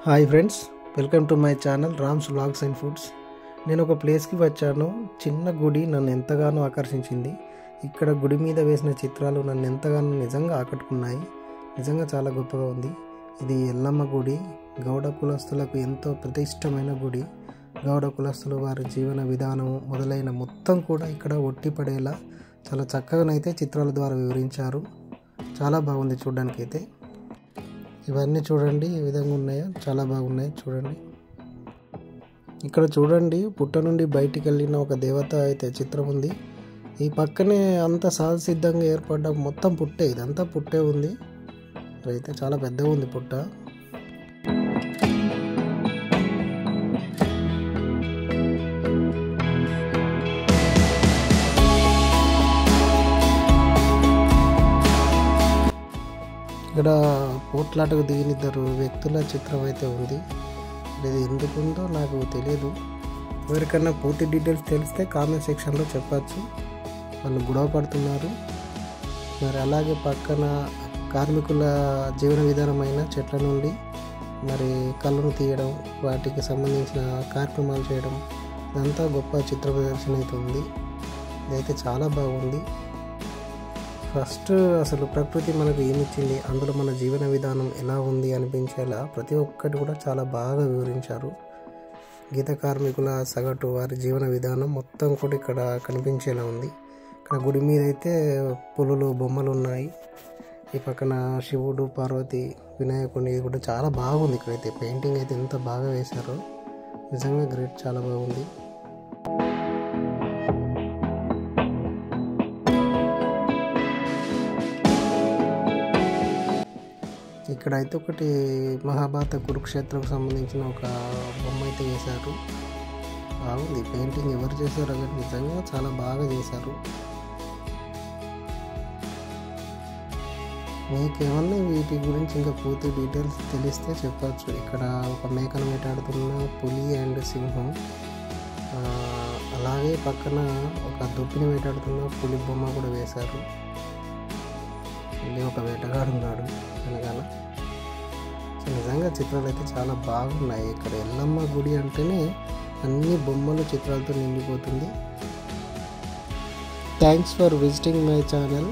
Hi friends, welcome to my channel Rams vlogs and foods. నేను ఒక ప్లేస్కి వచ్చాను. చిన్న గుడి నన్ను ఎంతగానో ఆకర్షించింది. ఇక్కడ గుడి మీద వేసిన చిత్రాలు నన్ను ఎంతగానో నిజంగా ఆకట్టుకున్నాయి. నిజంగా చాలా గొప్పగా ఉంది. ఇది ఎల్లమ్మ గుడి. గౌడ కులస్తులకు ఎంతో ప్రతిష్టమైన గుడి. గౌడ కులస్తులు వారి జీవన విధానం మొదలైన మొత్తం కూడా ఇక్కడ ఒట్టిపడేలా చాలా చక్కగానైతే చిత్రాల ద్వారా వివరించారు. చాలా బాగుంది చూడడానికి అయితే. ఇవన్నీ చూడండి ఏ విధంగా ఉన్నాయో, చాలా బాగున్నాయి చూడండి. ఇక్కడ చూడండి, పుట్ట నుండి బయటికి వెళ్ళిన ఒక దేవత అయితే చిత్రం ఉంది. ఈ పక్కనే అంత సహజసిద్ధంగా ఏర్పడ్డ మొత్తం పుట్టే, ఇదంతా పుట్టే ఉంది. అయితే చాలా పెద్దగా ఉంది పుట్ట. ఇక్కడ పోట్లాటకు దిగిన ఇద్దరు వ్యక్తుల చిత్రం అయితే ఉంది. ఇది ఎందుకుందో నాకు తెలియదు. ఎవరికన్నా పూర్తి డీటెయిల్స్ తెలిస్తే కామెంట్ సెక్షన్లో చెప్పచ్చు. వాళ్ళు గొడవ పడుతున్నారు. మరి అలాగే పక్కన కార్మికుల జీవన విధానమైన చెట్ల నుండి మరి కళ్ళను తీయడం, వాటికి సంబంధించిన కార్యక్రమాలు చేయడం, ఇదంతా గొప్ప చిత్ర ప్రదర్శన అయితే ఉంది. ఇదైతే చాలా బాగుంది. ఫస్ట్ అసలు ప్రకృతి మనకు ఏమిచ్చింది, అందులో మన జీవన విధానం ఎలా ఉంది అనిపించేలా ప్రతి ఒక్కటి కూడా చాలా బాగా వివరించారు. గీత కార్మికుల సగటు వారి జీవన విధానం మొత్తం కూడా ఇక్కడ కనిపించేలా ఉంది. ఇక్కడ గుడి మీద అయితే పులులు బొమ్మలు ఉన్నాయి. ఈ పక్కన శివుడు, పార్వతి, వినాయకుడి కూడా చాలా బాగుంది. ఇక్కడైతే పెయింటింగ్ అయితే ఎంత బాగా వేశారో, నిజంగా గ్రేట్, చాలా బాగుంది. ఇక్కడ అయితే ఒకటి మహాభారత కురుక్షేత్రకు సంబంధించిన ఒక బొమ్మ అయితే వేశారు. బాగుంది పెయింటింగ్. ఎవరు చేశారు అంటే నిజంగా చాలా బాగా చేశారు. మీకేమన్నా వీటి గురించి ఇంకా పూర్తి డీటెయిల్స్ తెలిస్తే చెప్పచ్చు. ఇక్కడ ఒక మేకను వేటాడుతున్న పులి అండ్ సింహం, అలాగే పక్కన ఒక దుప్పిని వేటాడుతున్న పులి బొమ్మ కూడా వేశారు. ఒక వేటగాడు ఉన్నాడు వెనకాల. నిజంగా చిత్రాలు అయితే చాలా బాగున్నాయి. ఇక్కడ ఎల్లమ్మ గుడి అంటేనే అన్ని బొమ్మలు చిత్రాలతో నిండిపోతుంది. Thanks for visiting my channel.